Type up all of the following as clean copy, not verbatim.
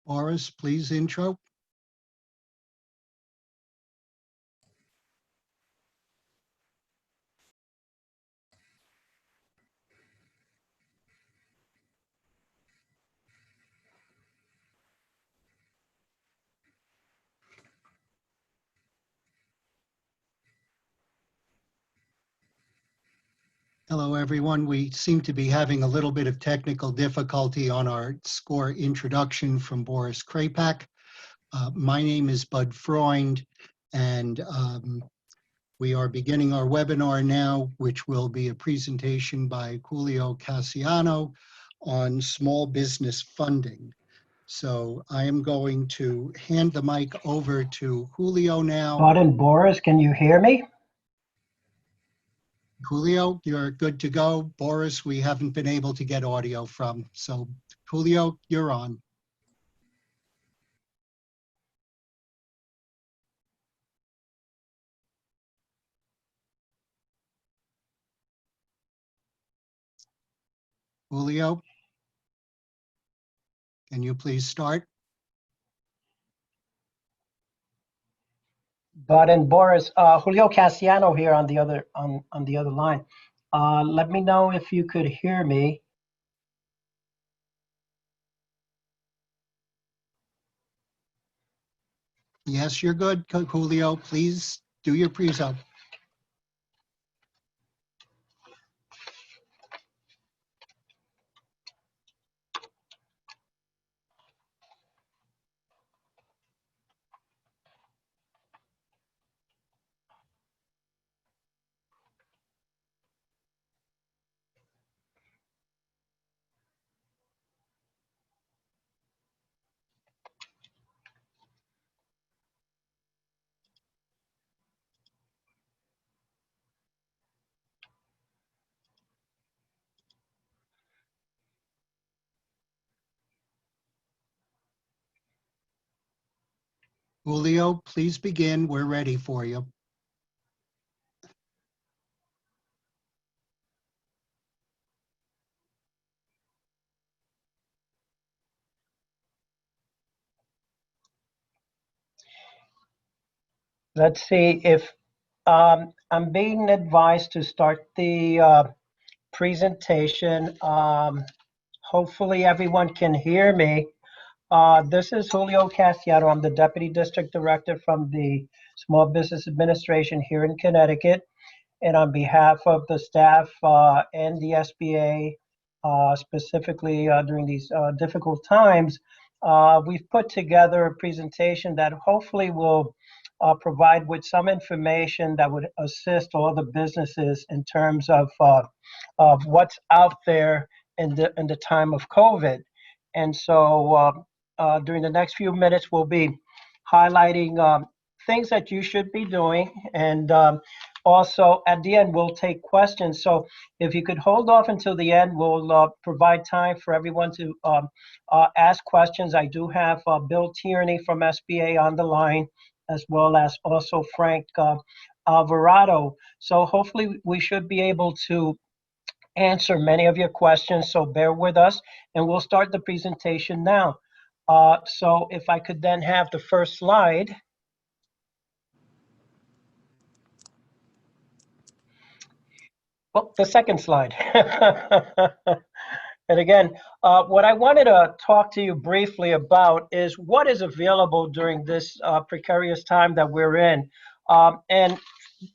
Boris, please intro. Hello, everyone. We seem to be having a little bit of technical difficulty on our SCORE introduction from Boris Krapak. My name is Bud Freund, and we are beginning our webinar now, which will be a presentation by Julio Casiano on small business funding. So I am going to hand the mic over to Julio now. Bud and Boris, can you hear me? Julio, you're good to go. Boris, we haven't been able to get audio from. So Julio, you're on. Julio, can you please start? Bud and Boris, Julio Casiano here on the other line. Let me know if you could hear me. Yes, you're good, Julio. Please do your pre-sub. Julio, please begin. We're ready for you. Let's see if I'm being advised to start the presentation. Hopefully everyone can hear me. This is Julio Casiano. I'm the Deputy District Director from the Small Business Administration here in Connecticut. And on behalf of the staff and the SBA, specifically during these difficult times, we've put together a presentation that hopefully will provide with some information that would assist all the businesses in terms of what's out there in the time of COVID. And so during the next few minutes, we'll be highlighting things that you should be doing. And also at the end, we'll take questions. So if you could hold off until the end, we'll provide time for everyone to ask questions. I do have Bill Tierney from SBA on the line, as well as also Frank Alvarado. So hopefully we should be able to answer many of your questions. So bear with us, and we'll start the presentation now. So if I could then have the first slide. Well, the second slide. And again, what I wanted to talk to you briefly about is what is available during this precarious time that we're in. And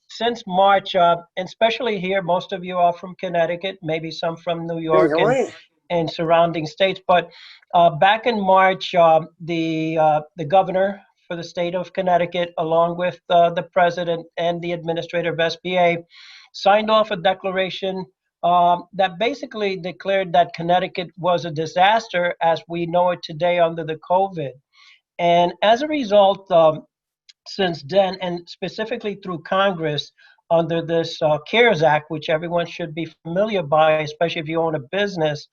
since March, and especially here, most of you are from Connecticut, maybe some from New York and surrounding states. But back in March, the governor for the state of Connecticut, along with the president and the administrator of SBA, signed off a declaration that basically declared that Connecticut was a disaster as we know it today under the COVID. And as a result, since then, and specifically through Congress under this CARES Act, which everyone should be familiar by, especially if you own a business,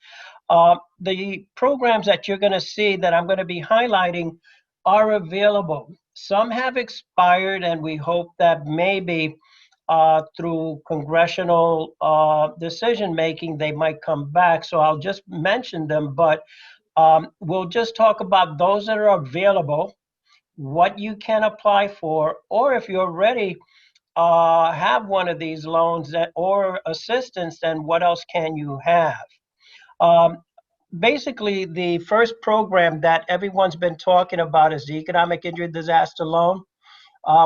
the programs that you're going to see that I'm going to be highlighting are available. Some have expired, and we hope that maybe through congressional decision making, they might come back. So I'll just mention them. But We'll just talk about those that are available, what you can apply for, or if you already have one of these loans that or assistance, then what else can you have? Um, Basically, the first program that everyone's been talking about is the Economic Injury Disaster Loan.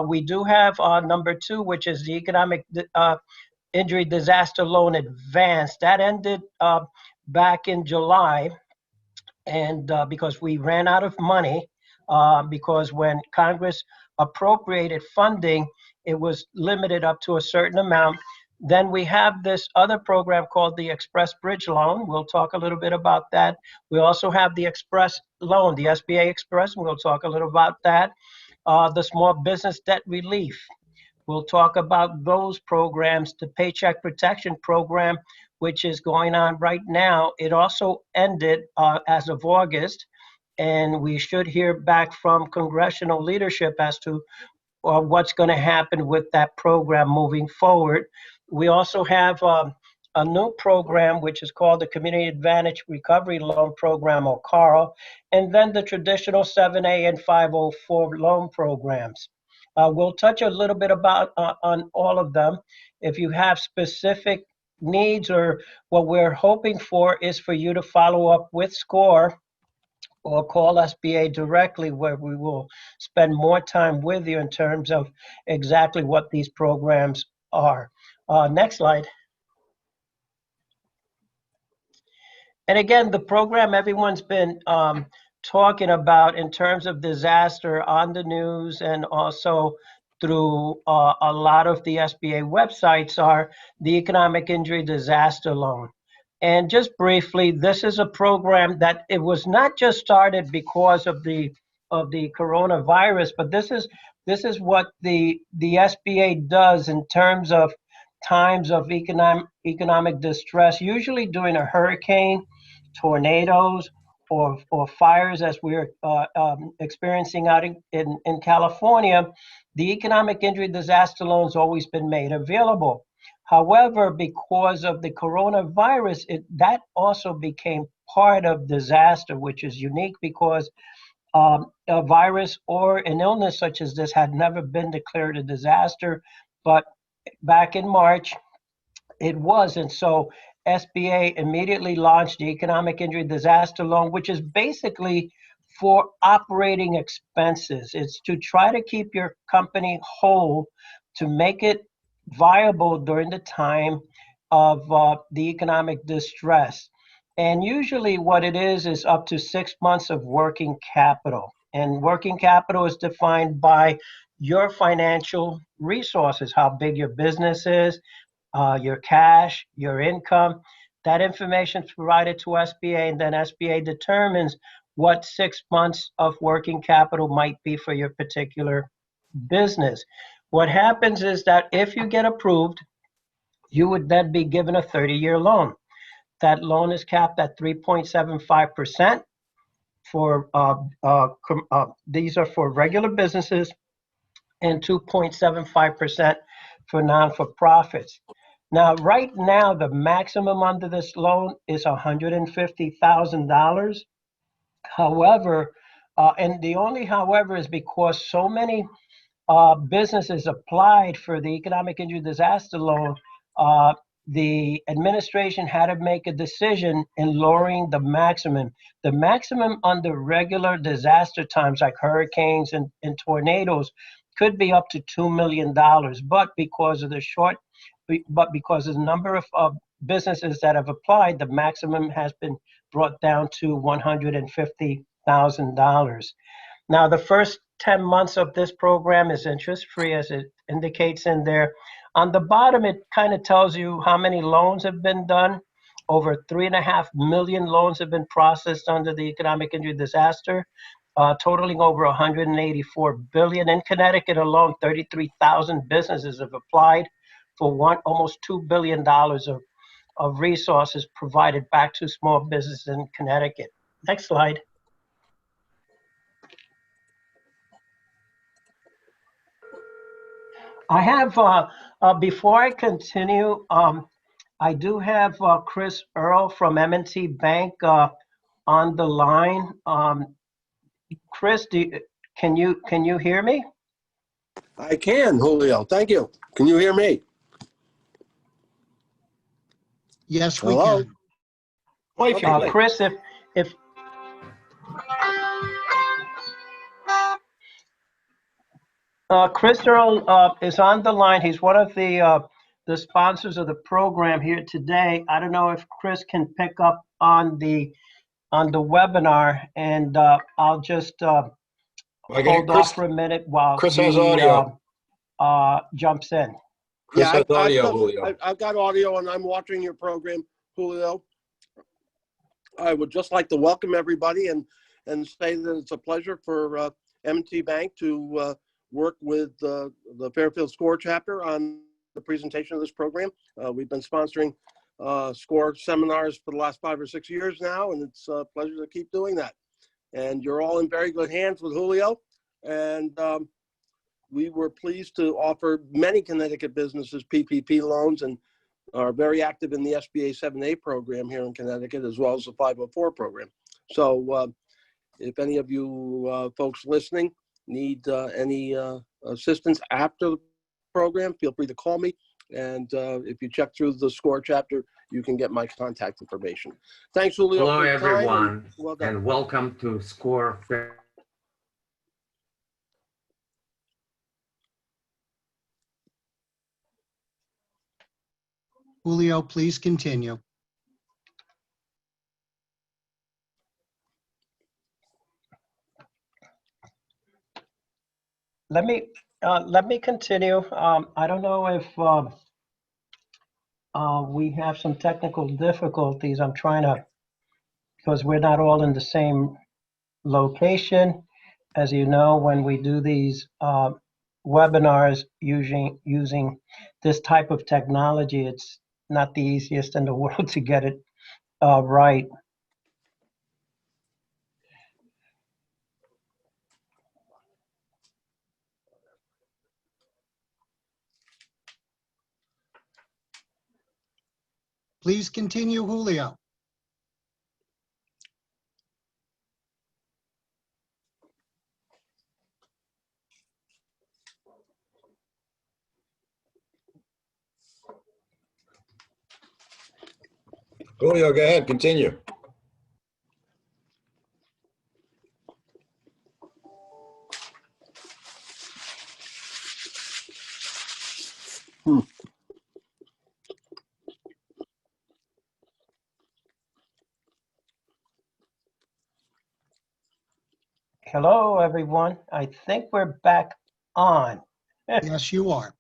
We do have number two, which is the Economic Injury Disaster Loan Advance. That ended back in July, and because we ran out of money, because when Congress appropriated funding, it was limited up to a certain amount. Then we have this other program called the Express Bridge Loan. We'll talk a little bit about that. We also have the Express Loan, the SBA Express, and we'll talk a little about that. The Small Business Debt Relief. We'll talk about those programs, the Paycheck Protection Program, which is going on right now. It also ended as of August, and we should hear back from congressional leadership as to what's going to happen with that program moving forward. We also have a new program, which is called the Community Advantage Recovery Loan Program, or CARL, and then the traditional 7A and 504 loan programs. We'll touch a little bit about on all of them. If you have specific needs, or what we're hoping for is for you to follow up with SCORE or call SBA directly, where we will spend more time with you in terms of exactly what these programs are. Next slide. And again, the program everyone's been talking about in terms of disaster on the news and also through a lot of the SBA websites are the Economic Injury Disaster Loan. And just briefly, this is a program that it was not just started because of the coronavirus, but this is what the SBA does in terms of times of economic distress, usually during a hurricane, tornadoes, or fires, as we're experiencing out in California. The Economic Injury Disaster Loan's always been made available. However, because of the coronavirus, that also became part of disaster, which is unique because a virus or an illness such as this had never been declared a disaster. But back in March, it was. And so SBA immediately launched the Economic Injury Disaster Loan, which is basically for operating expenses. It's to try to keep your company whole, to make it viable during the time of the economic distress. And usually what it is up to 6 months of working capital. And working capital is defined by your financial resources, how big your business is, your cash, your income. That information is provided to SBA, and then SBA determines what 6 months of working capital might be for your particular business. What happens is that if you get approved, you would then be given a 30-year loan. That loan is capped at 3.75% for these are for regular businesses, and 2.75% for non-for-profits. Now, right now, the maximum under this loan is $150,000. However, and the only however is because so many businesses applied for the Economic Injury Disaster Loan, the administration had to make a decision in lowering the maximum. The maximum under regular disaster times like hurricanes and tornadoes could be up to $2 million, but because of the number of businesses that have applied, the maximum has been brought down to $150,000. Now, the first 10 months of this program is interest-free, as it indicates in there. On the bottom, it kind of tells you how many loans have been done. Over 3.5 million loans have been processed under the Economic Injury Disaster, totaling over 184 billion. In Connecticut alone, 33,000 businesses have applied for almost $2 billion of resources provided back to small businesses in Connecticut. Next slide. I have, before I continue, I do have Chris Earl from M&T Bank on the line. Chris, can you hear me? I can, Julio. Thank you. Can you hear me? Yes, we Hello? can. Okay. Chris, if Chris Earl is on the line. He's one of the sponsors of the program here today. I don't know if Chris can pick up on the webinar, and I'll just hold off for a minute while Chris he has audio. jumps in. Chris Yeah, has audio, Julio. I've got audio and I'm watching your program, Julio. I would just like to welcome everybody and say that it's a pleasure for M&T Bank to work with the Fairfield SCORE chapter on the presentation of this program. We've been sponsoring SCORE seminars for the last 5 or 6 years now, and it's a pleasure to keep doing that. And you're all in very good hands with Julio. And we were pleased to offer many Connecticut businesses PPP loans and are very active in the SBA 7A program here in Connecticut, as well as the 504 program. So if any of you folks listening need any assistance after the program, feel free to call me. And if you check through the SCORE chapter, you can get my contact information. Thanks, Julio. Hello, for your time, everyone, well done. and welcome to SCORE. Julio, please continue. Let me continue. I don't know if we have some technical difficulties. I'm trying to, because we're not all in the same location. As you know, when we do these webinars using this type of technology, it's not the easiest in the world to get it right. Please continue, Julio. Julio, go ahead, continue. Hello, everyone. I think we're back on. Yes, you are.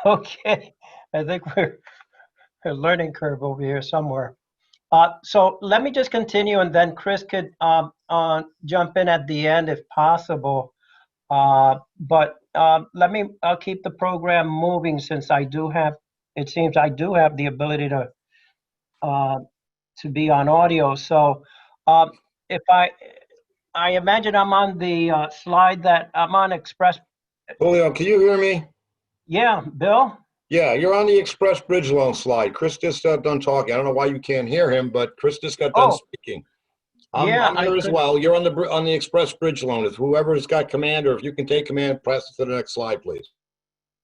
Okay, I think we're a learning curve over here somewhere. So let me just continue, and then Chris could jump in at the end if possible. But I'll keep the program moving since it seems I do have the ability to be on audio. So if I imagine I'm on the slide that I'm on Express. Julio, can you hear me? Yeah, Bill? Yeah, you're on the Express Bridge Loan slide. Chris just got done talking. I don't know why you can't hear him, but Chris just got done speaking. I'm here as well. You're on the Express Bridge Loan. If whoever's got command, or if you can take command, press to the next slide, please.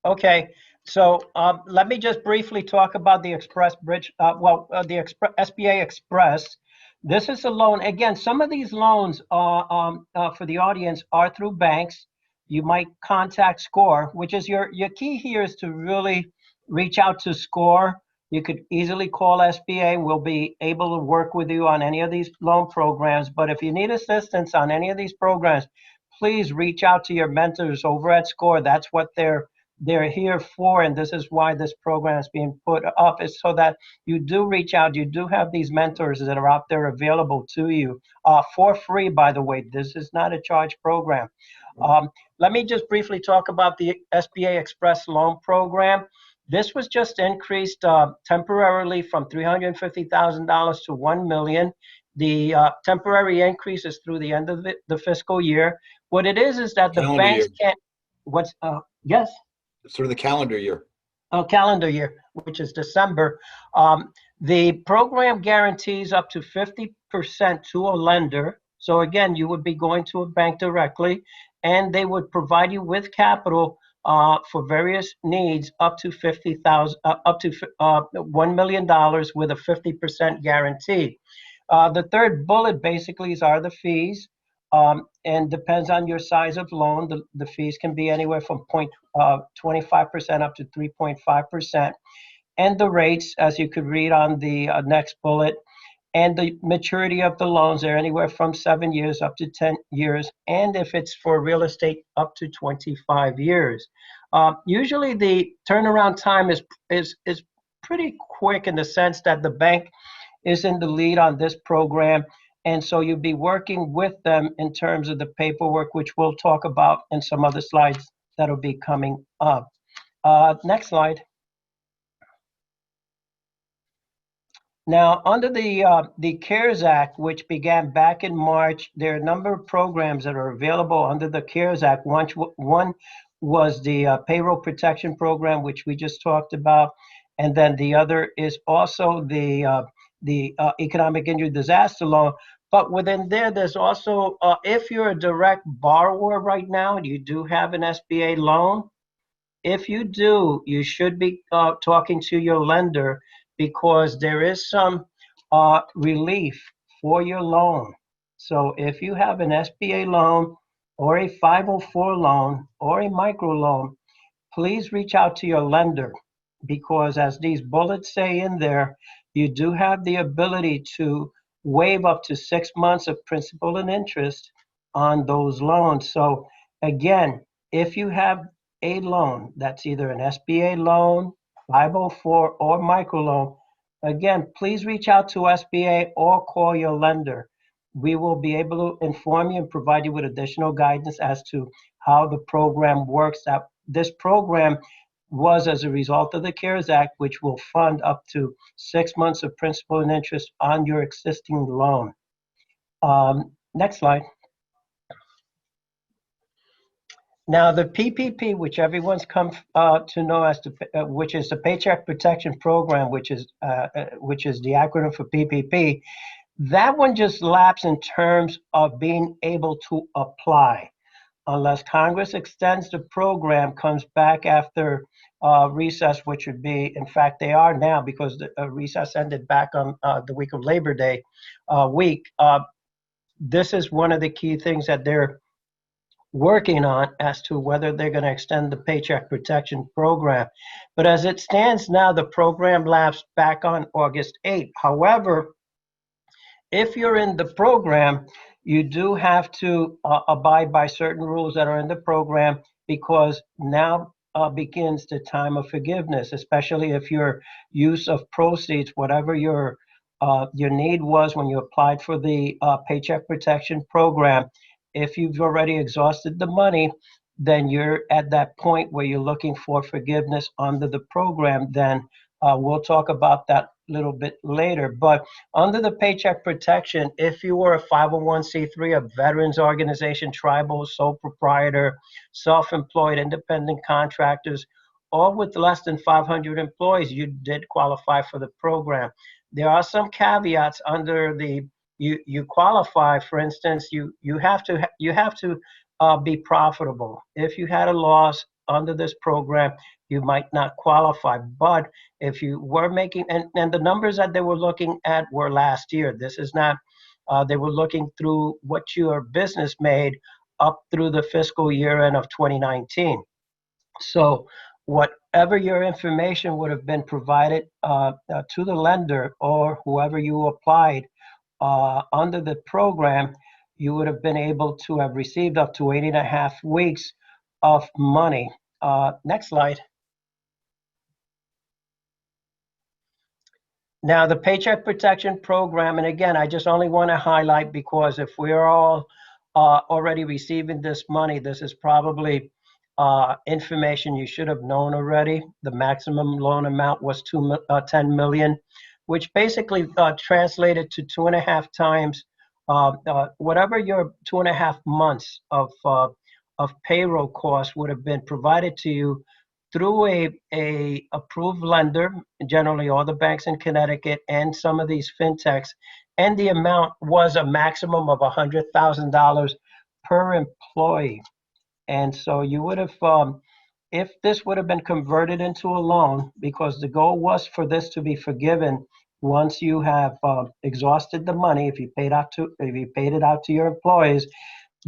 Okay, so let me just briefly talk about the Express Bridge, the SBA Express. This is a loan. Again, some of these loans for the audience are through banks. You might contact SCORE, which is your key here is to really reach out to SCORE. You could easily call SBA. We'll be able to work with you on any of these loan programs. But if you need assistance on any of these programs, please reach out to your mentors over at SCORE. That's what they're here for, and this is why this program is being put up, is so that you do reach out. You do have these mentors that are out there available to you for free, by the way. This is not a charge program. Let me just briefly talk about the SBA Express loan program. This was just increased temporarily from $350,000 to $1 million. The temporary increase is through the end of the fiscal year. What it is that the Calendar banks year. can't, yes? It's through the calendar year. calendar year, which is December. The program guarantees up to 50% to a lender. So again, you would be going to a bank directly, and they would provide you with capital for various needs up to $1 million with a 50% guarantee. The third bullet basically are the fees, and depends on your size of loan. The fees can be anywhere from 0.25% up to 3.5%. And the rates, as you could read on the next bullet, and the maturity of the loans are anywhere from 7 years up to 10 years. And if it's for real estate, up to 25 years. Usually the turnaround time is pretty quick in the sense that the bank is in the lead on this program. And so you'll be working with them in terms of the paperwork, which we'll talk about in some other slides that'll be coming up. Next slide. Now, under the CARES Act, which began back in March, there are a number of programs that are available under the CARES Act. One was the Payroll Protection Program, which we just talked about. And then the other is also the Economic Injury Disaster Loan. But within there, there's also, if you're a direct borrower right now, you do have an SBA loan. If you do, you should be talking to your lender, because there is some relief for your loan. So if you have an SBA loan or a 504 loan or a micro loan, please reach out to your lender, because as these bullets say in there, you do have the ability to waive up to 6 months of principal and interest on those loans. So again, if you have a loan that's either an SBA loan, 504 or microloan, again, please reach out to SBA or call your lender. We will be able to inform you and provide you with additional guidance as to how the program works. That this program was as a result of the CARES Act, which will fund up to 6 months of principal and interest on your existing loan. Next slide. Now, the PPP, which everyone's come to know as which is the Paycheck Protection Program, which is the acronym for PPP, that one just lapsed in terms of being able to apply, unless Congress extends the program, comes back after recess, which would be, in fact, they are now, because the recess ended back on the week of Labor Day week. This is one of the key things that they're working on as to whether they're going to extend the Paycheck Protection Program. But as it stands now, the program lapsed back on August 8th. However, if you're in the program, you do have to abide by certain rules that are in the program, because now begins the time of forgiveness, especially if your use of proceeds, whatever your need was when you applied for the Paycheck Protection Program, if you've already exhausted the money, then you're at that point where you're looking for forgiveness under the program. Then we'll talk about that a little bit later. But under the Paycheck Protection, if you were a 501c3, a veterans organization, tribal, sole proprietor, self-employed, independent contractors, or with less than 500 employees, you did qualify for the program. There are some caveats under the you qualify. For instance, you have to be profitable. If you had a loss under this program, you might not qualify. But if you were making, and the numbers that they were looking at were last year. This is not, they were looking through what your business made up through the fiscal year end of 2019. So whatever your information would have been provided to the lender or whoever you applied under the program, you would have been able to have received up to 8.5 weeks of money. Next slide. Now, the Paycheck Protection Program, and again, I just only want to highlight, because if we're all already receiving this money, this is probably information you should have known already. The maximum loan amount was $10 million, which basically translated to 2.5 times whatever your 2.5 months of payroll costs would have been provided to you through a approved lender, generally all the banks in Connecticut and some of these fintechs, and the amount was a maximum of $100,000 per employee. And so you would have, if this would have been converted into a loan, because the goal was for this to be forgiven once you have exhausted the money, if you paid it out to your employees,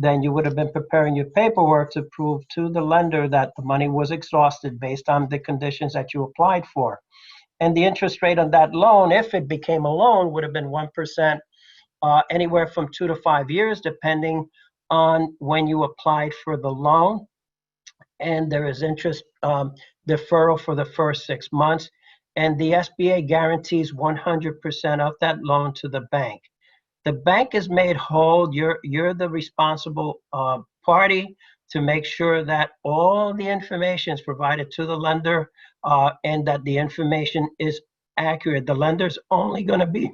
then you would have been preparing your paperwork to prove to the lender that the money was exhausted based on the conditions that you applied for. And the interest rate on that loan, if it became a loan, would have been 1%, anywhere from 2 to 5 years, depending on when you applied for the loan. And there is interest deferral for the first 6 months. And the SBA guarantees 100% of that loan to the bank. The bank is made whole. You're the responsible party to make sure that all the information is provided to the lender and that the information is accurate. The lender's only going to be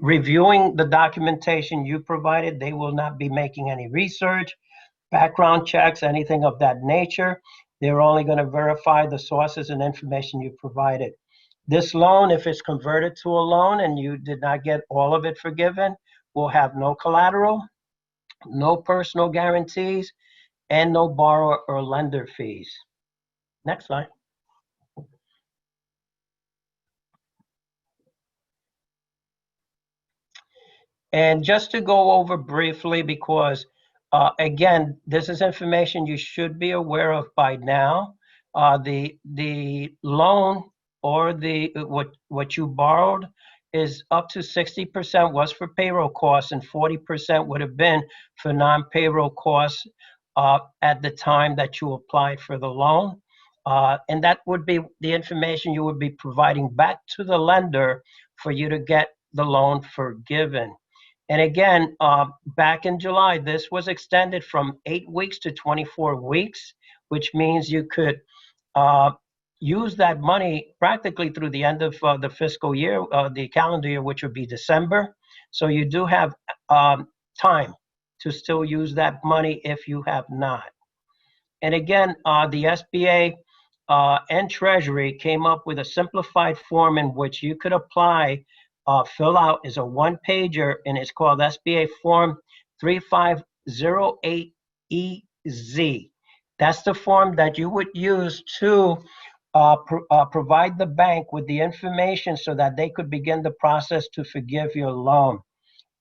reviewing the documentation you provided. They will not be making any research, background checks, anything of that nature. They're only going to verify the sources and information you provided. This loan, if it's converted to a loan and you did not get all of it forgiven, will have no collateral, no personal guarantees, and no borrower or lender fees. Next slide. And just to go over briefly, because again, this is information you should be aware of by now. The loan or what you borrowed is up to 60% was for payroll costs and 40% would have been for non-payroll costs at the time that you applied for the loan. And that would be the information you would be providing back to the lender for you to get the loan forgiven. And again, back in July, this was extended from 8 weeks to 24 weeks, which means you could use that money practically through the end of the fiscal year, the calendar year, which would be December. So you do have time to still use that money if you have not. And again, the SBA and Treasury came up with a simplified form in which you could apply, fill out, is a one-pager, and it's called SBA Form 3508EZ. That's the form that you would use to provide the bank with the information so that they could begin the process to forgive your loan.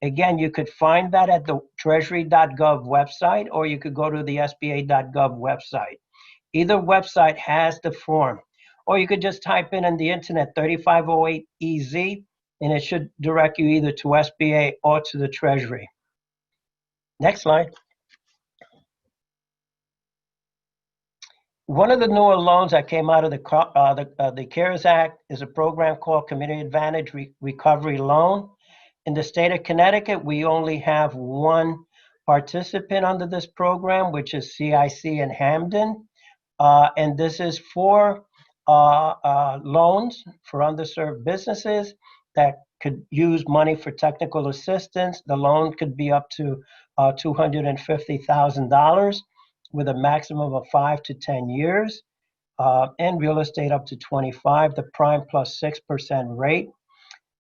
Again, you could find that at the treasury.gov website, or you could go to the SBA.gov website. Either website has the form, or you could just type in on the internet 3508EZ, and it should direct you either to SBA or to the Treasury. Next slide. One of the newer loans that came out of the CARES Act is a program called Community Advantage Recovery Loan. In the state of Connecticut, we only have one participant under this program, which is CIC in Hamden. And this is for loans for underserved businesses that could use money for technical assistance. The loan could be up to $250,000 with a maximum of 5 to 10 years, and real estate up to 25, the prime plus 6% rate.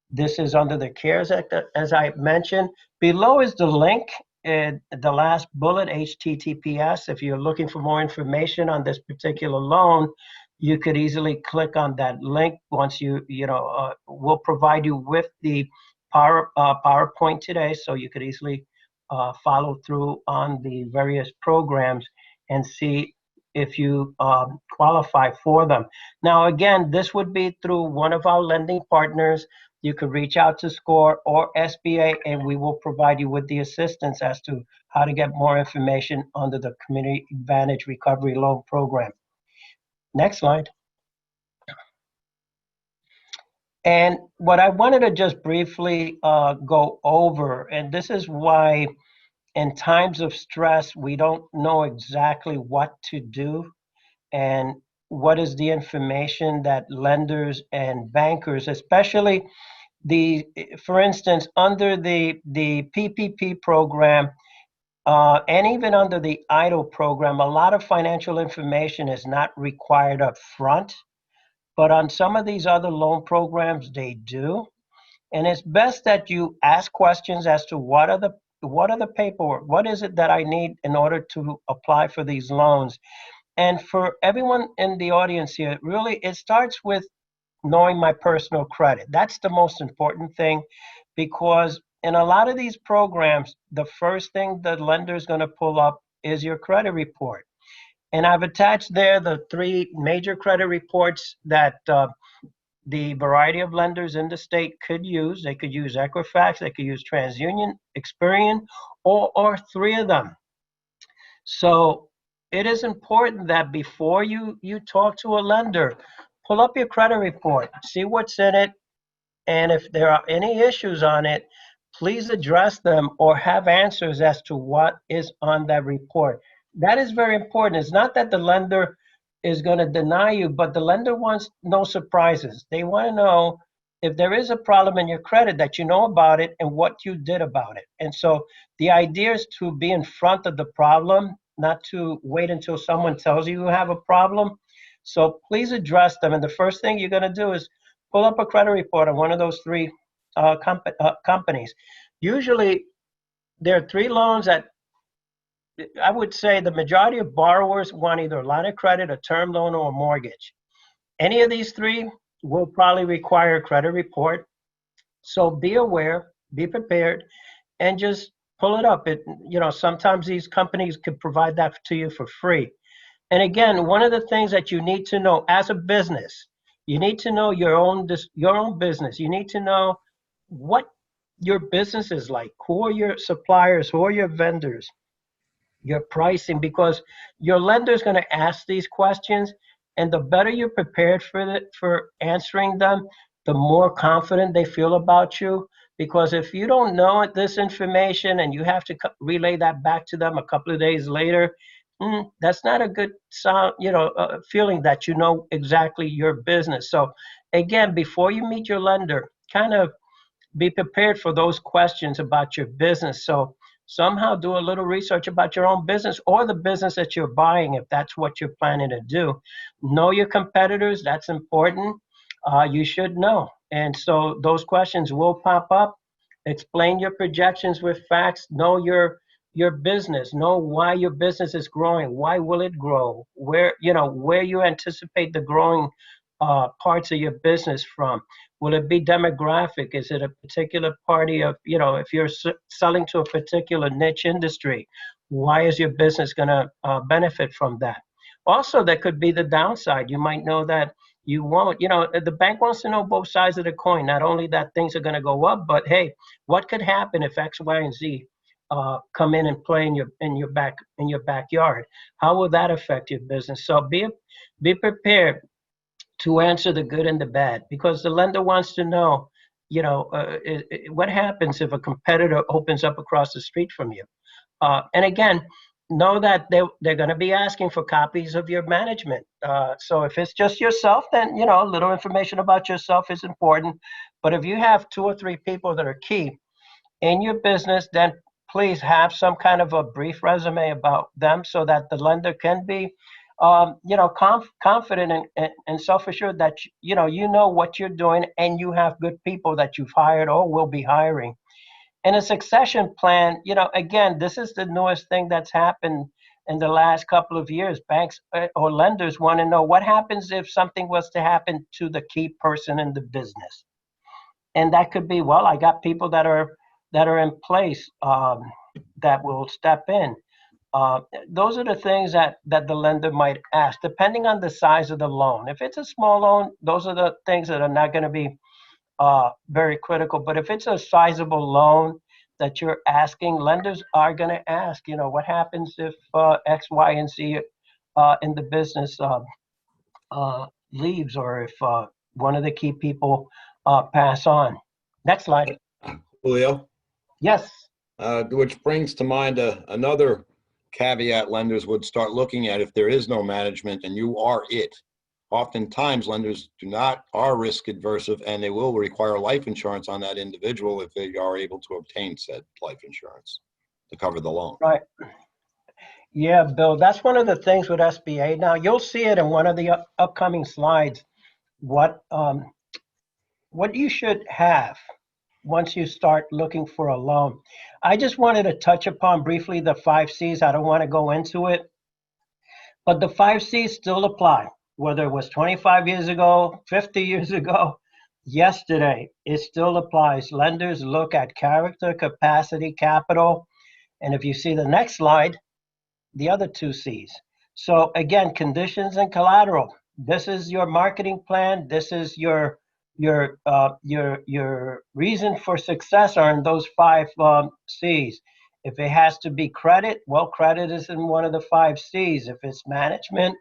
This is under the CARES Act, as I mentioned. Below is the link, the last bullet, HTTPS. If you're looking for more information on this particular loan, you could easily click on that link. Once we'll provide you with the PowerPoint today, so you could easily follow through on the various programs and see if you qualify for them. Now, again, this would be through one of our lending partners. You could reach out to SCORE or SBA, and we will provide you with the assistance as to how to get more information under the Community Advantage Recovery Loan Program. Next slide. And what I wanted to just briefly go over, and this is why in times of stress, we don't know exactly what to do and what is the information that lenders and bankers, especially for instance, under the PPP program, And even under the EIDL program, a lot of financial information is not required up front, but on some of these other loan programs, they do. And it's best that you ask questions as to what are the paperwork, what is it that I need in order to apply for these loans. And for everyone in the audience here, really, it starts with knowing my personal credit. That's the most important thing, because in a lot of these programs, the first thing the lender is going to pull up is your credit report. And I've attached there the 3 major credit reports that the variety of lenders in the state could use. They could use Equifax, they could use TransUnion, Experian, or 3 of them. So it is important that before you talk to a lender, pull up your credit report, see what's in it, and if there are any issues on it, please address them or have answers as to what is on that report. That is very important. It's not that the lender is going to deny you, but the lender wants no surprises. They want to know if there is a problem in your credit, that you know about it and what you did about it. And so the idea is to be in front of the problem, not to wait until someone tells you you have a problem. So please address them. And the first thing you're going to do is pull up a credit report on one of those 3 companies. Usually there are 3 loans that I would say the majority of borrowers want either a line of credit, a term loan, or a mortgage. Any of these 3 will probably require a credit report. So be aware, be prepared, and just pull it up. Sometimes these companies could provide that to you for free. And again, one of the things that you need to know as a business, you need to know your own business. You need to know what your business is like. Who are your suppliers? Who are your vendors? Your pricing, because your lender is going to ask these questions, and the better you're prepared for answering them, the more confident they feel about you. Because if you don't know this information and you have to relay that back to them a couple of days later, that's not a good sound, feeling that you know exactly your business. So again, before you meet your lender, kind of be prepared for those questions about your business. So somehow do a little research about your own business or the business that you're buying, if that's what you're planning to do. Know your competitors. That's important. You should know. And so those questions will pop up. Explain your projections with facts. Know your business. Know why your business is growing. Why will it grow? Where you anticipate the growing parts of your business from. Will it be demographic? Is it a particular party of, if you're selling to a particular niche industry, why is your business going to benefit from that? Also, that could be the downside. You might know that you won't, the bank wants to know both sides of the coin, not only that things are going to go up, but hey, what could happen if X, Y, and Z come in and play in your backyard? How will that affect your business? So be prepared to answer the good and the bad, because the lender wants to know, what happens if a competitor opens up across the street from you. And again, know that they're going to be asking for copies of your management. So if it's just yourself, then, a little information about yourself is important. But if you have 2 or 3 people that are key in your business, then please have some kind of a brief resume about them so that the lender can be confident and self-assured that, you know what you're doing and you have good people that you've hired or will be hiring. And a succession plan, again, this is the newest thing that's happened in the last couple of years. Banks or lenders want to know what happens if something was to happen to the key person in the business. And that could be, well, I got people that are in place that will step in. Those are the things that the lender might ask, depending on the size of the loan. If it's a small loan, those are the things that are not going to be very critical. But if it's a sizable loan that you're asking, lenders are going to ask, what happens if X, Y, and Z in the business leaves, or if one of the key people pass on. Next slide. Julio? Yes. Which brings to mind another caveat lenders would start looking at if there is no management and you are it. Oftentimes, lenders are risk adverse, and they will require life insurance on that individual if they are able to obtain said life insurance. to cover the loan. Right. Yeah, Bill, that's one of the things with SBA. Now, you'll see it in one of the upcoming slides, what you should have once you start looking for a loan. I just wanted to touch upon briefly the 5 Cs. I don't want to go into it, but the 5 Cs still apply, whether it was 25 years ago, 50 years ago, yesterday, it still applies. Lenders look at character, capacity, capital, and if you see the next slide, the other 2 Cs. So again, conditions and collateral. This is your marketing plan. This is your reason for success are in those 5 Cs. If it has to be credit, well, credit is in one of the 5 Cs. If it's management,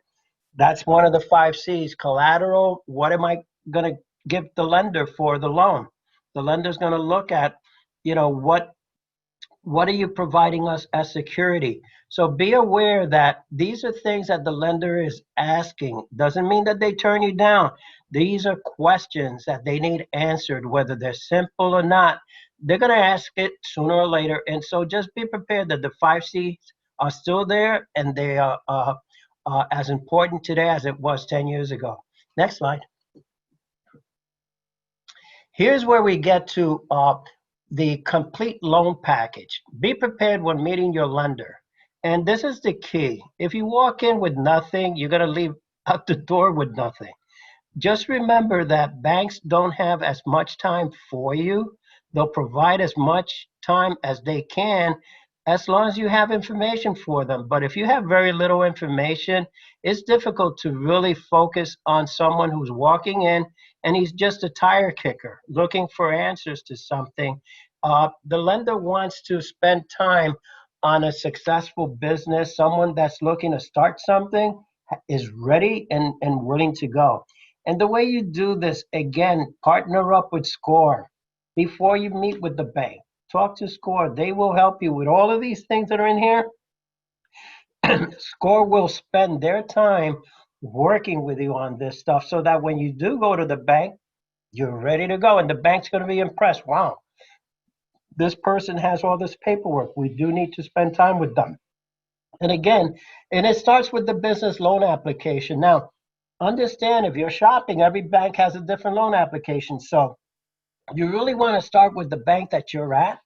that's one of the 5 Cs. Collateral, what am I going to give the lender for the loan? The lender's going to look at, what are you providing us as security? So be aware that these are things that the lender is asking. Doesn't mean that they turn you down. These are questions that they need answered, whether they're simple or not. They're going to ask it sooner or later. And so just be prepared that the 5 Cs are still there, and they are as important today as it was 10 years ago. Next slide. Here's where we get to the complete loan package. Be prepared when meeting your lender. And this is the key. If you walk in with nothing, you're going to leave out the door with nothing. Just remember that banks don't have as much time for you. They'll provide as much time as they can, as long as you have information for them. But if you have very little information, it's difficult to really focus on someone who's walking in and he's just a tire kicker looking for answers to something. The lender wants to spend time on a successful business. Someone that's looking to start something is ready and willing to go. And the way you do this, again, partner up with SCORE before you meet with the bank. Talk to SCORE. They will help you with all of these things that are in here. SCORE will spend their time working with you on this stuff so that when you do go to the bank, you're ready to go. And the bank's going to be impressed. Wow, this person has all this paperwork. We do need to spend time with them. And again, and it starts with the business loan application. Now, understand if you're shopping, every bank has a different loan application. So you really want to start with the bank that you're at.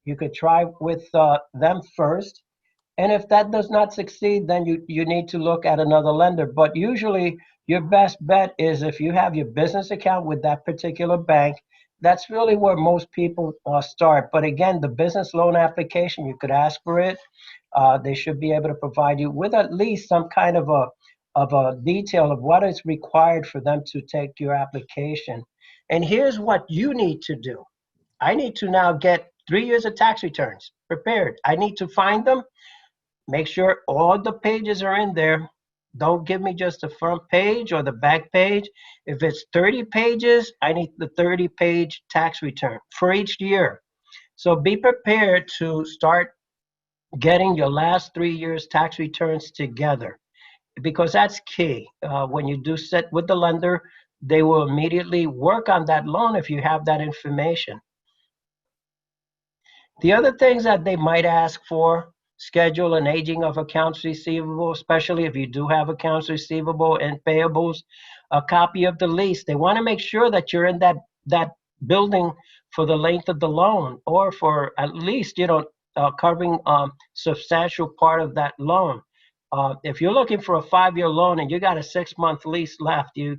You could try with them first. And if that does not succeed, then you need to look at another lender. But usually your best bet is if you have your business account with that particular bank, that's really where most people start. But again, the business loan application, you could ask for it. They should be able to provide you with at least some kind of a detail of what is required for them to take your application. And here's what you need to do. I need to now get 3 years of tax returns prepared. I need to find them, make sure all the pages are in there. Don't give me just the front page or the back page. If it's 30 pages, I need the 30-page tax return for each year. So be prepared to start getting your last 3 years tax returns together, because that's key. When you do sit with the lender, they will immediately work on that loan if you have that information. The other things that they might ask for, schedule and aging of accounts receivable, especially if you do have accounts receivable and payables, a copy of the lease. They want to make sure that you're in that building for the length of the loan, or for at least, covering substantial part of that loan. If you're looking for a 5-year loan and you got a 6-month lease left, you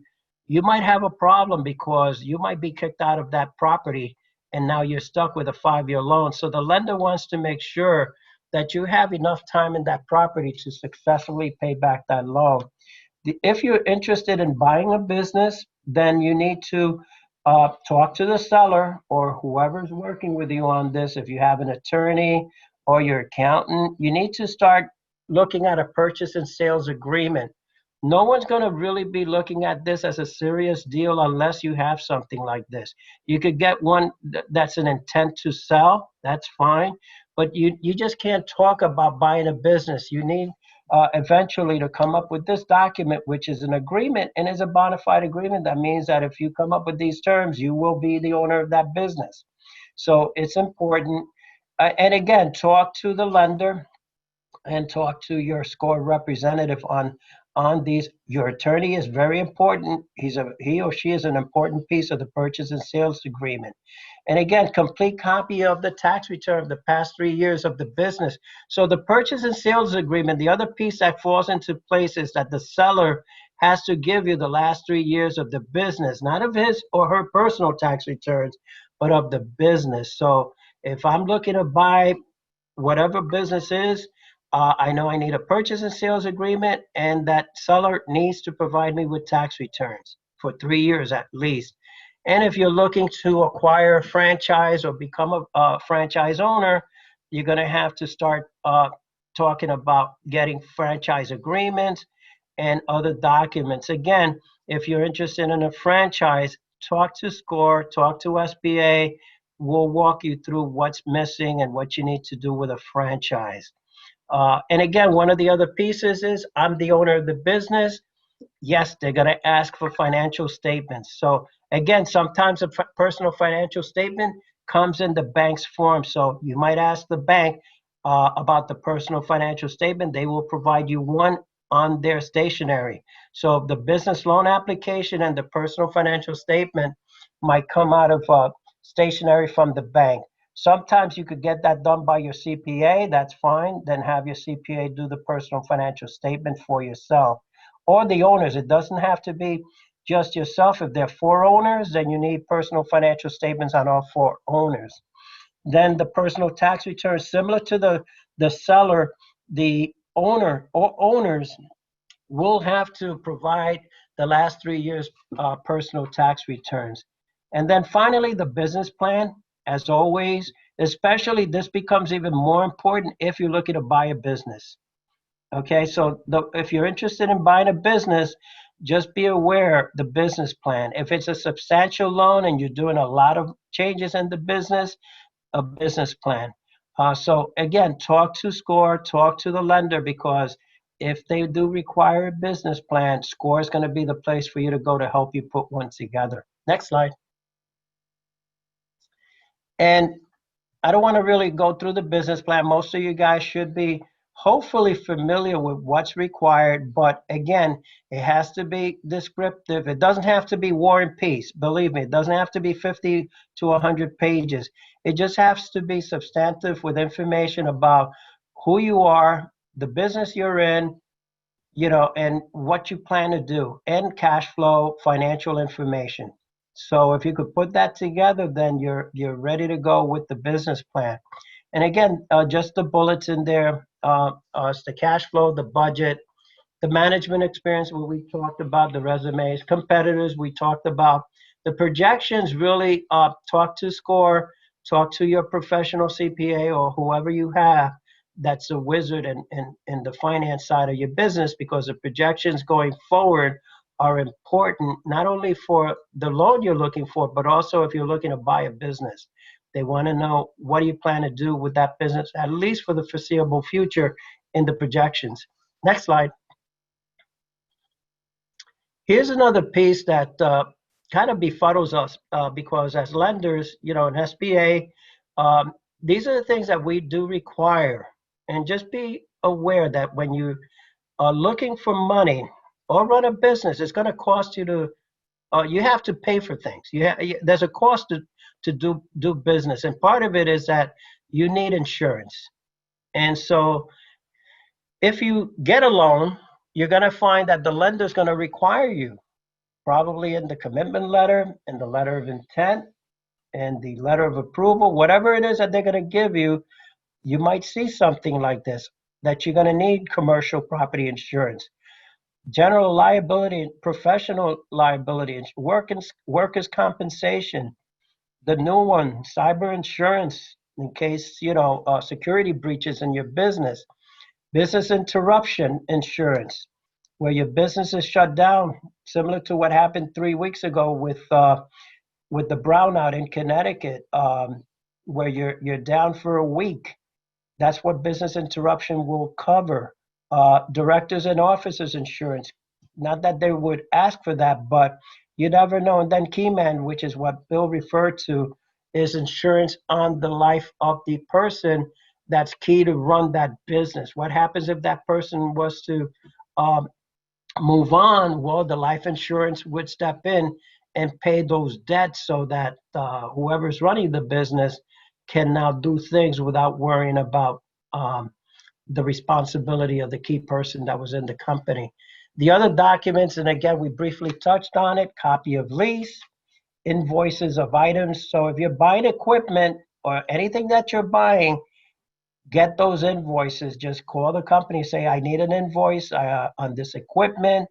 might have a problem, because you might be kicked out of that property and now you're stuck with a 5-year loan. So the lender wants to make sure that you have enough time in that property to successfully pay back that loan. If you're interested in buying a business, then you need to talk to the seller or whoever's working with you on this. If you have an attorney or your accountant, you need to start looking at a purchase and sales agreement. No one's going to really be looking at this as a serious deal unless you have something like this. You could get one that's an intent to sell. That's fine. But you just can't talk about buying a business. You need eventually to come up with this document, which is an agreement and is a bona fide agreement. That means that if you come up with these terms, you will be the owner of that business. So it's important. And again, talk to the lender and talk to your SCORE representative on these. Your attorney is very important. He or she is an important piece of the purchase and sales agreement. And again, complete copy of the tax return of the past 3 years of the business. So the purchase and sales agreement, the other piece that falls into place is that the seller has to give you the last 3 years of the business, not of his or her personal tax returns, but of the business. So if I'm looking to buy whatever business is, I know I need a purchase and sales agreement, and that seller needs to provide me with tax returns for 3 years at least. And if you're looking to acquire a franchise or become a franchise owner, you're going to have to start talking about getting franchise agreements and other documents. Again, if you're interested in a franchise, talk to SCORE, talk to SBA. We'll walk you through what's missing and what you need to do with a franchise. And again, one of the other pieces is I'm the owner of the business. Yes, they're going to ask for financial statements. So again, sometimes a personal financial statement comes in the bank's form. So you might ask the bank about the personal financial statement. They will provide you one on their stationery. So the business loan application and the personal financial statement might come out of stationery from the bank. Sometimes you could get that done by your CPA. That's fine. Then have your CPA do the personal financial statement for yourself. Or the owners. It doesn't have to be just yourself. If there are 4 owners, then you need personal financial statements on all 4 owners. Then the personal tax return, similar to the seller, the owner or owners will have to provide the last 3 years personal tax returns. And then finally, the business plan, as always, especially this becomes even more important if you're looking to buy a business. Okay, so if you're interested in buying a business, just be aware the business plan. If it's a substantial loan and you're doing a lot of changes in the business, a business plan. So again, talk to SCORE, talk to the lender, because if they do require a business plan, SCORE is going to be the place for you to go to help you put one together. Next slide. And I don't want to really go through the business plan. Most of you guys should be hopefully familiar with what's required, but again, it has to be descriptive. It doesn't have to be War and Peace. Believe me, it doesn't have to be 50 to 100 pages. It just has to be substantive with information about who you are, the business you're in, and what you plan to do, and cash flow, financial information. So if you could put that together, then you're ready to go with the business plan. And again, just the bullets in there, it's the cash flow, the budget, the management experience, what we talked about, the resumes, competitors, we talked about. The projections, really talk to SCORE, talk to your professional CPA or whoever you have that's a wizard in the finance side of your business, because the projections going forward are important, not only for the loan you're looking for, but also if you're looking to buy a business. They want to know, what do you plan to do with that business, at least for the foreseeable future, in the projections. Next slide. Here's another piece that kind of befuddles us because as lenders, in SBA, these are the things that we do require. And just be aware that when you are looking for money or run a business, it's going to cost you to, you have to pay for things. There's a cost to do business. And part of it is that you need insurance. And so if you get a loan, you're going to find that the lender is going to require you, probably in the commitment letter, in the letter of intent, and the letter of approval, whatever it is that they're going to give you, you might see something like this, that you're going to need commercial property insurance, general liability, professional liability, workers' compensation, the new one, cyber insurance, in case, security breaches in your business, business interruption insurance, where your business is shut down, similar to what happened 3 weeks ago with the brownout in Connecticut, where you're down for a week. That's what business interruption will cover. Directors and officers insurance. Not that they would ask for that, but you never know. And then Keyman, which is what Bill referred to, is insurance on the life of the person that's key to run that business. What happens if that person was to um, move on? Well, the life insurance would step in and pay those debts so that whoever's running the business can now do things without worrying about the responsibility of the key person that was in the company. The other documents, and again, we briefly touched on it, copy of lease, invoices of items. So if you're buying equipment or anything that you're buying, get those invoices. Just call the company, say, I need an invoice on this equipment,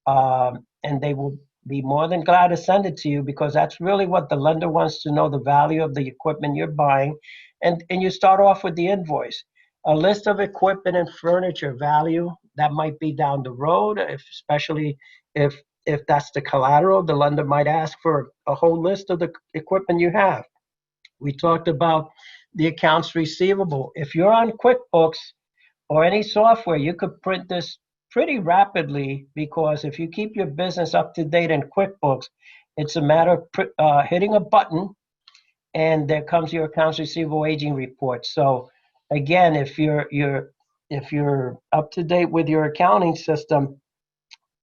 and they will be more than glad to send it to you, because that's really what the lender wants to know, the value of the equipment you're buying. And you start off with the invoice. A list of equipment and furniture value, that might be down the road, especially if that's the collateral. The lender might ask for a whole list of the equipment you have. We talked about the accounts receivable. If you're on QuickBooks or any software, you could print this pretty rapidly, because if you keep your business up to date in QuickBooks, it's a matter of hitting a button and there comes your accounts receivable aging report. So again, if you're up to date with your accounting system,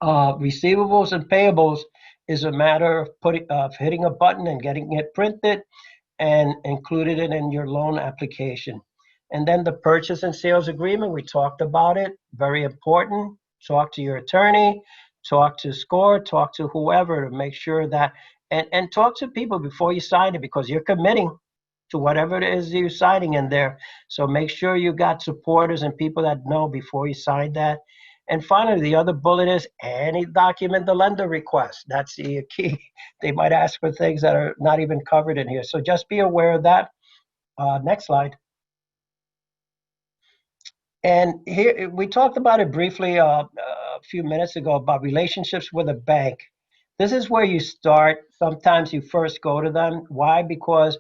receivables and payables is a matter of hitting a button and getting it printed and included it in your loan application. And then the purchase and sales agreement, we talked about it, very important. Talk to your attorney, talk to SCORE, talk to whoever to make sure that, and talk to people before you sign it, because you're committing to whatever it is you're signing in there. So make sure you got supporters and people that know before you sign that. And finally, the other bullet is any document the lender requests. That's the key. They might ask for things that are not even covered in here. So just be aware of that. Next slide. And here, we talked about it briefly a few minutes ago about relationships with a bank. This is where you start. Sometimes you first go to them. Why? Because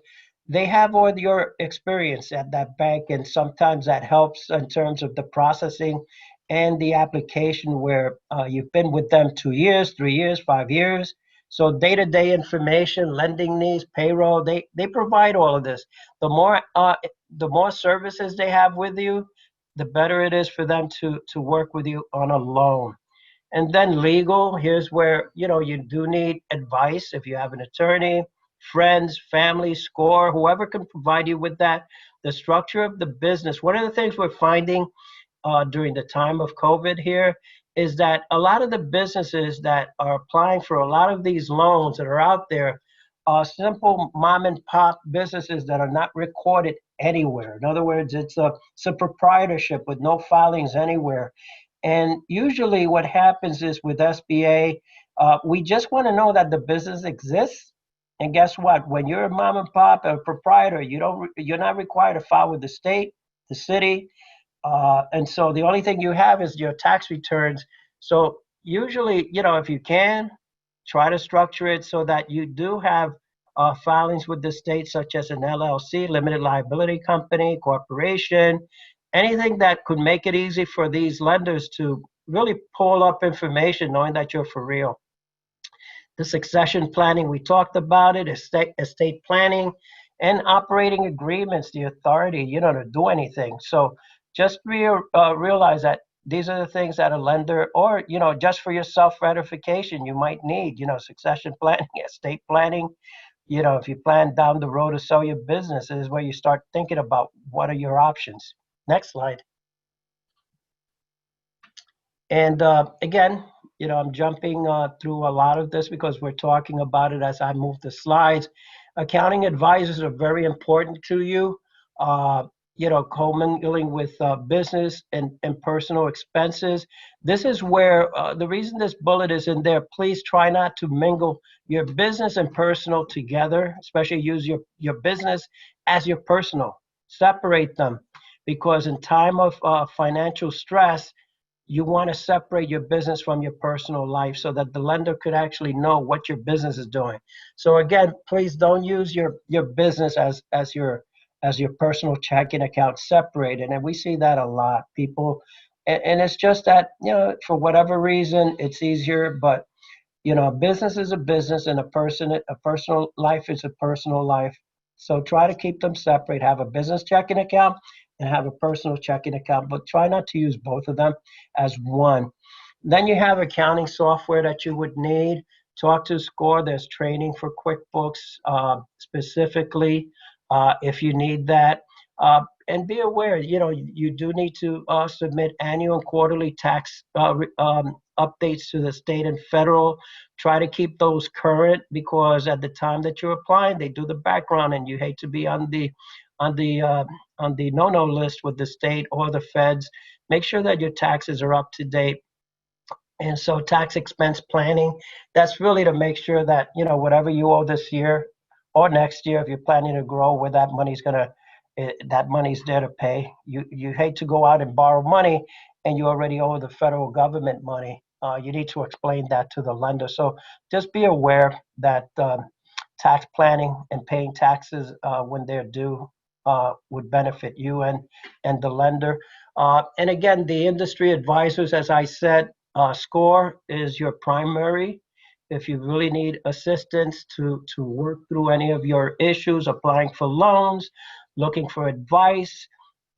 they have all your experience at that bank, and sometimes that helps in terms of the processing and the application, where you've been with them 2 years, 3 years, 5 years. So day-to-day information, lending needs, payroll, they provide all of this. The more services they have with you, the better it is for them to work with you on a loan. And then legal, here's where, you do need advice. If you have an attorney, friends, family, SCORE, whoever can provide you with that. The structure of the business. One of the things we're finding during the time of COVID here is that a lot of the businesses that are applying for a lot of these loans that are out there are simple mom and pop businesses that are not recorded anywhere. In other words, it's a proprietorship with no filings anywhere. And usually what happens is with SBA, we just want to know that the business exists. And guess what? When you're a mom and pop, a proprietor, you're not required to file with the state, the city. And so the only thing you have is your tax returns. So usually, if you can, try to structure it so that you do have filings with the state, such as an LLC, limited liability company, corporation, anything that could make it easy for these lenders to really pull up information knowing that you're for real. The succession planning, we talked about it, estate planning, and operating agreements, the authority, to do anything. So just realize that these are the things that a lender, or, just for your self-gratification, you might need, succession planning, estate planning. If you plan down the road to sell your business, is where you start thinking about what are your options. Next slide. And again, I'm jumping through a lot of this because we're talking about it as I move the slides. Accounting advisors are very important to you. Commingling with business and personal expenses. This is where the reason this bullet is in there, please try not to mingle your business and personal together, especially use your business as your personal. Separate them, because in time of financial stress, you want to separate your business from your personal life so that the lender could actually know what your business is doing. So again, please don't use your business as your personal checking account separated. And we see that a lot. People, and it's just that, for whatever reason, it's easier, but a business is a business, and a personal life is a personal life. So try to keep them separate. Have a business checking account and have a personal checking account, but try not to use both of them as one. Then you have accounting software that you would need. Talk to SCORE. There's training for QuickBooks specifically if you need that. And be aware, you do need to submit annual and quarterly tax updates to the state and federal. Try to keep those current, because at the time that you're applying, they do the background, and you hate to be on the no-no list with the state or the feds. Make sure that your taxes are up to date. And so tax expense planning, that's really to make sure that, whatever you owe this year or next year, if you're planning to grow, where that money's there to pay. You hate to go out and borrow money and you already owe the federal government money. You need to explain that to the lender. So just be aware that tax planning and paying taxes when they're due would benefit you and the lender. And again, the industry advisors, as I said, SCORE is your primary. If you really need assistance to work through any of your issues, applying for loans, looking for advice,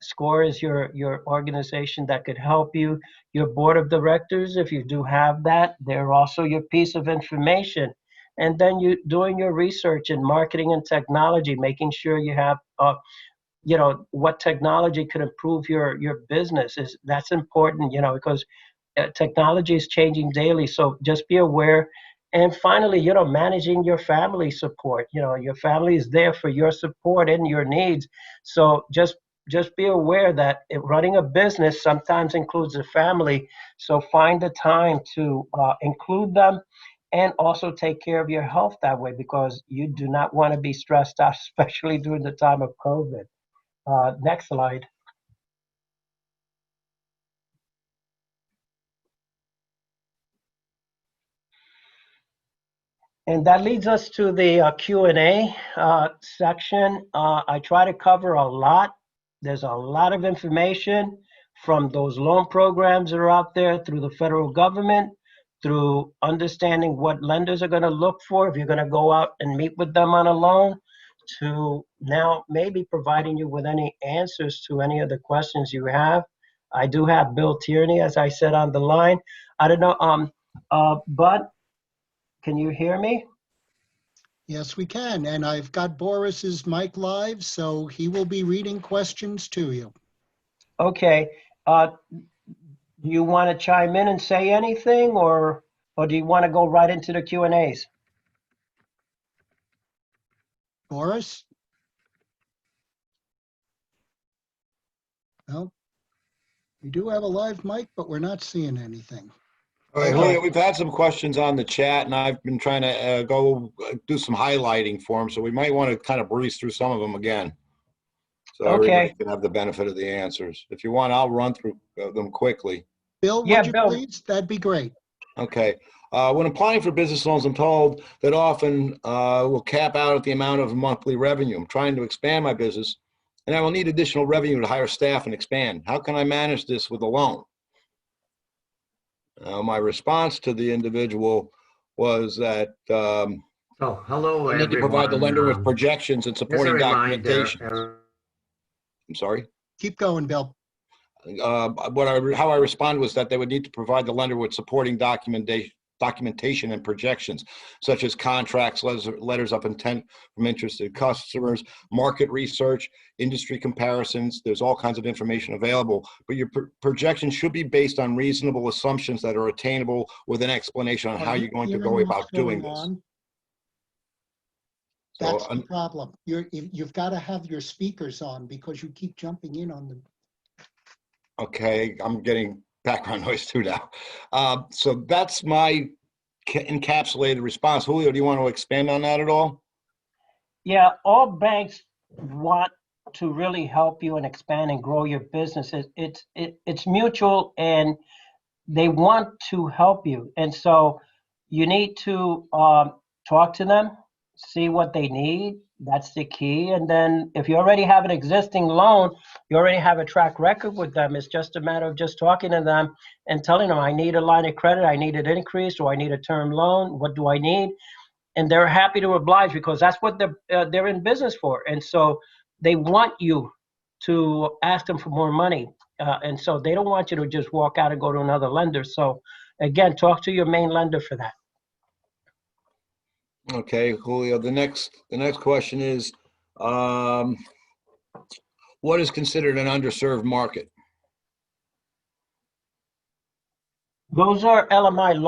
SCORE is your organization that could help you. Your board of directors, if you do have that, they're also your piece of information. And then you doing your research in marketing and technology, making sure you have what technology could improve your business. That's important, because technology is changing daily. So just be aware. And finally, managing your family support. Your family is there for your support and your needs. So just be aware that running a business sometimes includes a family. So find the time to include them and also take care of your health that way, because you do not want to be stressed out, especially during the time of COVID. Next slide. And that leads us to the Q&A section. I try to cover a lot. There's a lot of information from those loan programs that are out there, through the federal government, through understanding what lenders are going to look for if you're going to go out and meet with them on a loan, to now maybe providing you with any answers to any of the questions you have. I do have Bill Tierney, as I said, on the line. I don't know, Bud, can you hear me? Yes, we can. And I've got Boris's mic live, so he will be reading questions to you. Okay. Do you want to chime in and say anything, or do you want to go right into the Q&As? Boris? No. We do have a live mic, but we're not seeing anything. All right, Julio, we've had some questions on the chat, and I've been trying to go do some highlighting for them, so we might want to kind of breeze through some of them again, so everybody can have the benefit of the answers. If you want, I'll run through them quickly. Bill, would you please? That'd be great. Okay. When applying for business loans, I'm told that often we'll cap out at the amount of monthly revenue. I'm trying to expand my business, and I will need additional revenue to hire staff and expand. How can I manage this with a loan? My response to the individual was that hello, I need to provide the lender with projections and supporting documentation. I'm sorry? Keep going, Bill. How I responded was that they would need to provide the lender with supporting documentation and projections, such as contracts, letters of intent from interested customers, market research, industry comparisons. There's all kinds of information available, but your projections should be based on reasonable assumptions that are attainable with an explanation on how you're going to go about doing this. That's the problem. You've got to have your speakers on, because you keep jumping in on them. Okay, I'm getting background noise too now. So that's my encapsulated response. Julio, do you want to expand on that at all? Yeah, all banks want to really help you and expand and grow your business. It's mutual, and they want to help you. And so you need to talk to them, see what they need. That's the key. And then if you already have an existing loan, you already have a track record with them. It's just a matter of just talking to them and telling them, I need a line of credit, I need it increased, or I need a term loan. What do I need? and they're happy to oblige because that's what they're in business for. And so they want you to ask them for more money. And so they don't want you to just walk out and go to another lender. So again, talk to your main lender for that. Okay, Julio, the next question is, what is considered an underserved market? Those are LMI,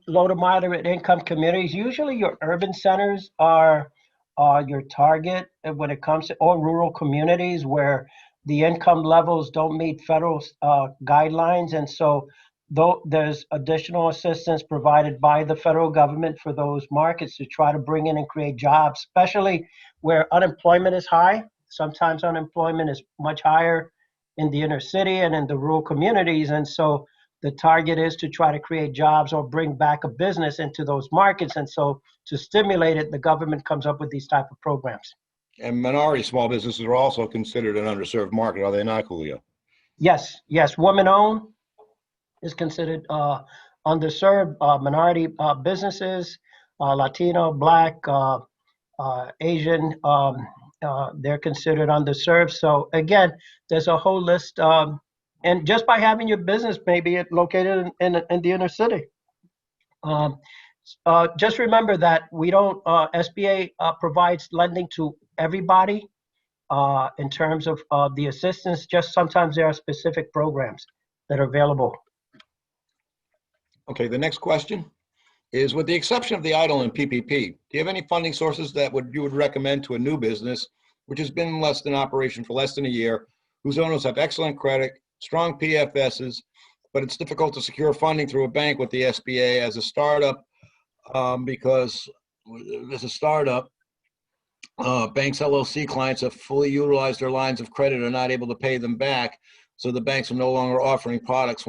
low to moderate income communities. Usually your urban centers are your target when it comes to, or rural communities where the income levels don't meet federal guidelines. And so there's additional assistance provided by the federal government for those markets to try to bring in and create jobs, especially where unemployment is high. Sometimes unemployment is much higher in the inner city and in the rural communities. And so the target is to try to create jobs or bring back a business into those markets. And so to stimulate it, the government comes up with these type of programs. And minority small businesses are also considered an underserved market, are they not, Julio? Yes, woman-owned is considered underserved. Minority businesses, Latino, Black, Asian, they're considered underserved. So again, there's a whole list. And just by having your business maybe located in the inner city. Just remember that we don't, SBA provides lending to everybody in terms of the assistance. Just sometimes there are specific programs that are available. Okay, the next question is, with the exception of the EIDL and PPP, do you have any funding sources that you would recommend to a new business which has been less in operation for less than a year, whose owners have excellent credit, strong PFSs, but it's difficult to secure funding through a bank with the SBA as a startup because as a startup, banks LLC clients have fully utilized their lines of credit and are not able to pay them back. So the banks are no longer offering products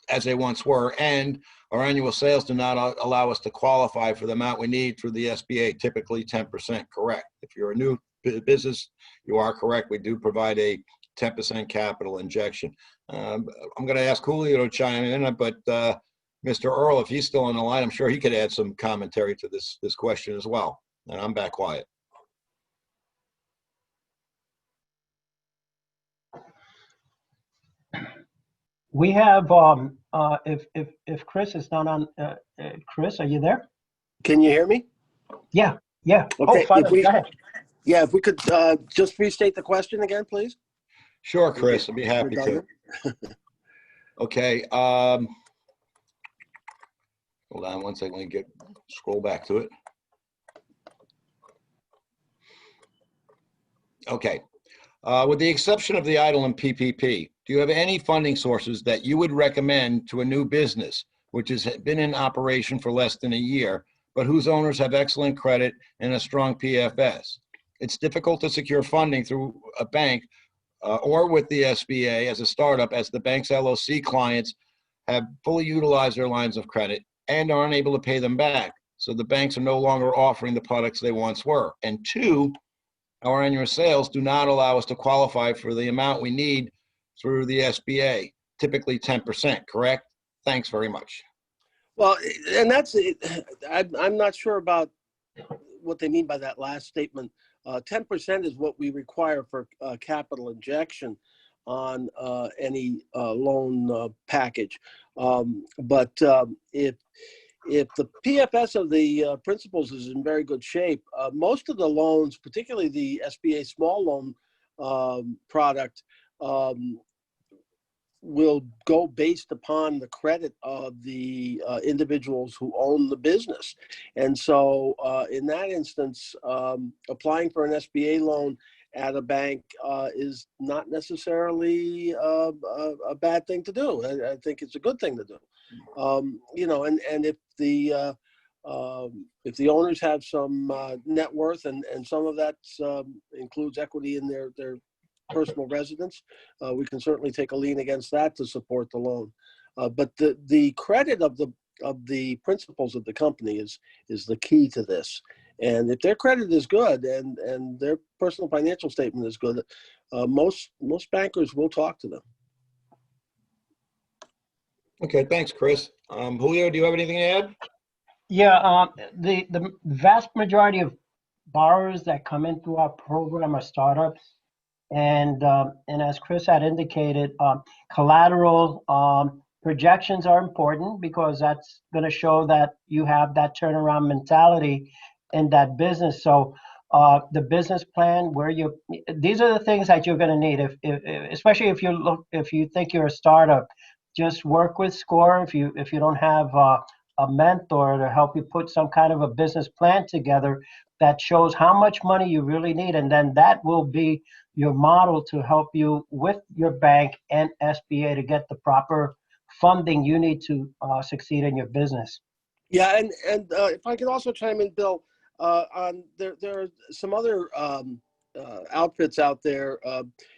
as they once were, and our annual sales do not allow us to qualify for the amount we need through the SBA, typically 10%, correct. If you're a new business, you are correct. We do provide a 10% capital injection. I'm going to ask Julio to chime in, but Mr. Earl, if he's still on the line, I'm sure he could add some commentary to this question as well. And I'm back quiet. We have, if Chris is not on, Chris, are you there? Can you hear me? Yeah. Okay. Oh, fine. Go ahead. Yeah, if we could just restate the question again, please. Sure, Chris, I'd be happy to. Okay. Hold on one second. Let me scroll back to it. Okay. With the exception of the EIDL and PPP, do you have any funding sources that you would recommend to a new business which has been in operation for less than a year, but whose owners have excellent credit and a strong PFS? It's difficult to secure funding through a bank or with the SBA as a startup, as the bank's LLC clients have fully utilized their lines of credit and are unable to pay them back. So the banks are no longer offering the products they once were. And two, our annual sales do not allow us to qualify for the amount we need through the SBA, typically 10%, correct? Thanks very much. Well, and that's it. I'm not sure about what they mean by that last statement. 10% is what we require for capital injection on any loan package. But if the PFS of the principals is in very good shape, most of the loans, particularly the SBA small loan product, will go based upon the credit of the individuals who own the business. And so in that instance, applying for an SBA loan at a bank is not necessarily a bad thing to do. I think it's a good thing to do. You know, and if the owners have some net worth and some of that includes equity in their personal residence, we can certainly take a lien against that to support the loan. But the credit of the principals of the company is the key to this. And if their credit is good and their personal financial statement is good, most bankers will talk to them. Okay, thanks, Chris. Julio, do you have anything to add? Yeah, the vast majority of borrowers that come in through our program are startups. And as Chris had indicated, collateral projections are important because that's going to show that you have that turnaround mentality in that business. So the business plan, these are the things that you're going to need. Especially if you think you're a startup, just work with SCORE. If you don't have a mentor to help you put some kind of a business plan together that shows how much money you really need, and then that will be your model to help you with your bank and SBA to get the proper funding you need to succeed in your business. Yeah, and if I could also chime in, Bill, on there are some other outfits out there.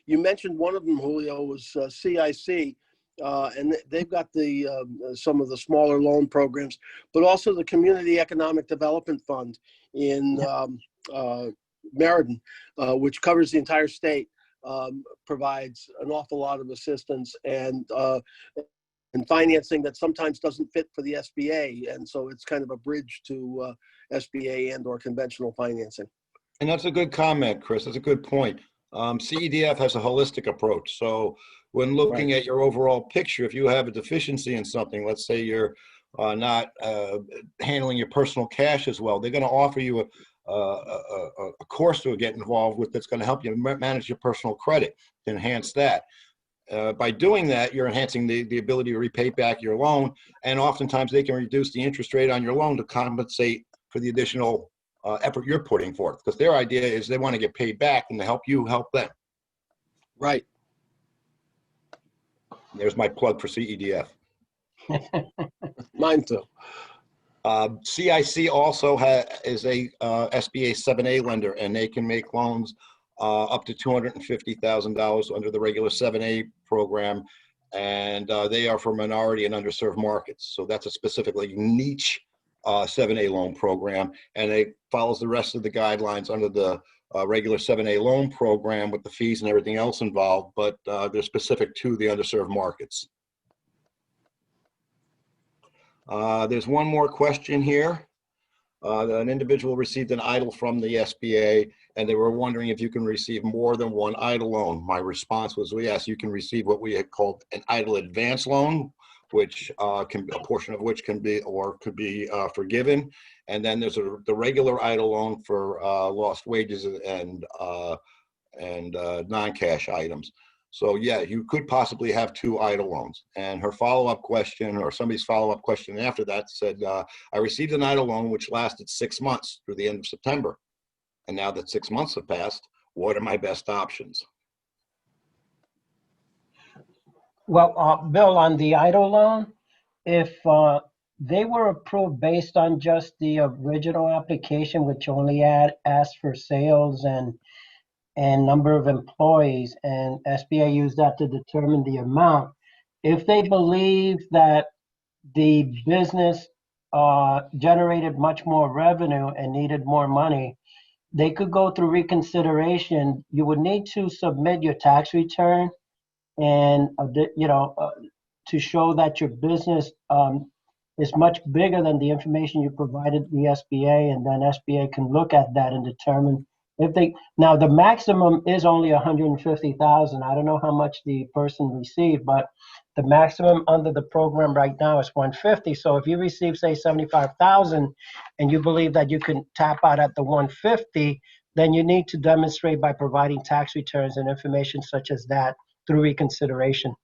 You mentioned one of them, Julio, was CIC, and they've got the some of the smaller loan programs, but also the Community Economic Development Fund in Meriden, which covers the entire state, provides an awful lot of assistance and financing that sometimes doesn't fit for the SBA. And so it's kind of a bridge to SBA and or conventional financing. And that's a good comment, Chris. That's a good point. CEDF has a holistic approach. So when looking at your overall picture, if you have a deficiency in something, let's say you're not handling your personal cash as well, they're going to offer you a course to get involved with that's going to help you manage your personal credit, to enhance that. By doing that, you're enhancing the ability to repay back your loan, and oftentimes they can reduce the interest rate on your loan to compensate for the additional effort you're putting forth, because their idea is they want to get paid back and to help you help them. Right. There's my plug for CEDF. Mine too. CIC also is a SBA 7A lender, and they can make loans up to $250,000 under the regular 7A program, and they are for minority and underserved markets. So that's a specifically niche 7A loan program, and it follows the rest of the guidelines under the regular 7A loan program with the fees and everything else involved, but they're specific to the underserved markets. There's one more question here. An individual received an EIDL from the SBA, and they were wondering if you can receive more than one EIDL loan. My response was, yes, you can receive what we had called an EIDL advance loan, which a portion of which can be or could be forgiven. And then there's the regular EIDL loan for lost wages and non-cash items. So yeah, you could possibly have two EIDL loans. And her follow-up question, or somebody's follow-up question after that said, I received an EIDL loan which lasted 6 months through the end of September. And now that 6 months have passed, what are my best options? Well, Bill, on the EIDL loan, if they were approved based on just the original application, which only asked for sales and number of employees, and SBA used that to determine the amount. If they believe that the business generated much more revenue and needed more money, they could go through reconsideration. You would need to submit your tax return and to show that your business is much bigger than the information you provided the SBA, and then SBA can look at that and determine if they. Now the maximum is only $150,000. I don't know how much the person received, but the maximum under the program right now is $150,000. So if you receive, say, $75,000, and you believe that you can tap out at the $150,000, then you need to demonstrate by providing tax returns and information such as that through reconsideration.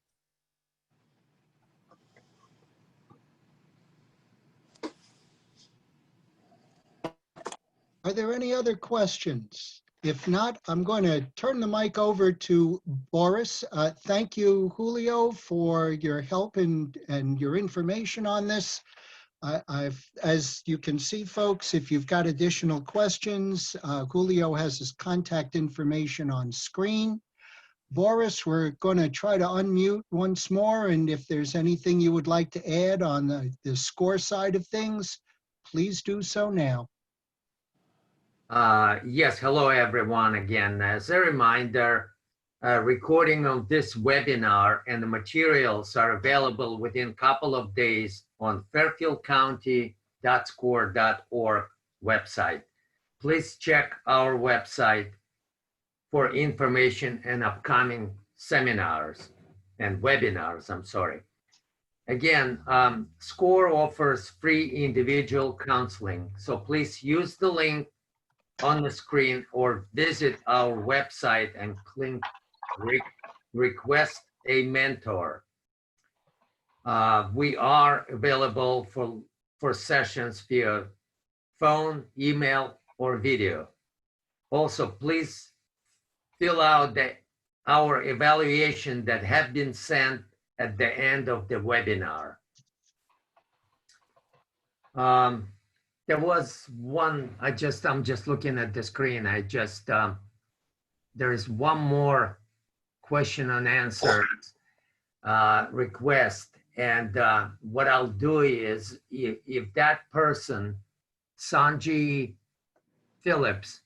Are there any other questions? If not, I'm going to turn the mic over to Boris. Thank you, Julio, for your help and your information on this. As you can see, folks, if you've got additional questions, Julio has his contact information on screen. Boris, we're going to try to unmute once more, and if there's anything you would like to add on the SCORE side of things, please do so now. Yes, hello everyone again. As a reminder, recording of this webinar and the materials are available within a couple of days on fairfieldcounty.gov www.score.org website. Please check our website for information and upcoming seminars and webinars, I'm sorry. Again, SCORE offers free individual counseling, so please use the link on the screen or visit our website and click request a mentor. We are available for sessions via phone, email, or video. Also, please fill out our evaluation that have been sent at the end of the webinar. There was one, I'm just looking at the screen. There is one more question and answer request. And what I'll do is, if that person, Sanji Phillips,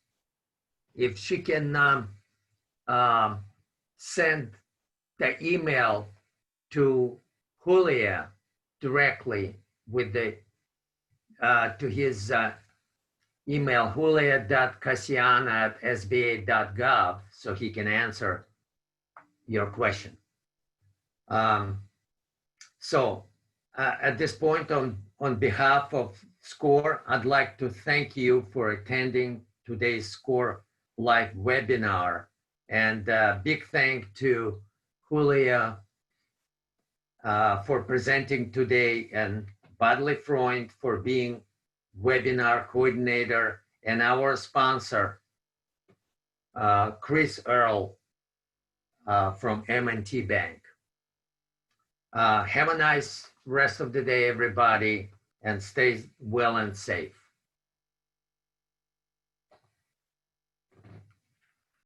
if she can send the email to Julio directly with the to his email, julio.casiano@sba.gov, so he can answer your question. So at this point, on behalf of SCORE, I'd like to thank you for attending today's SCORE Live webinar, and big thank to Julio for presenting today, and Budley Freund for being webinar coordinator, and our sponsor, Chris Earl from M&T Bank. Have a nice rest of the day, everybody, and stay well and safe.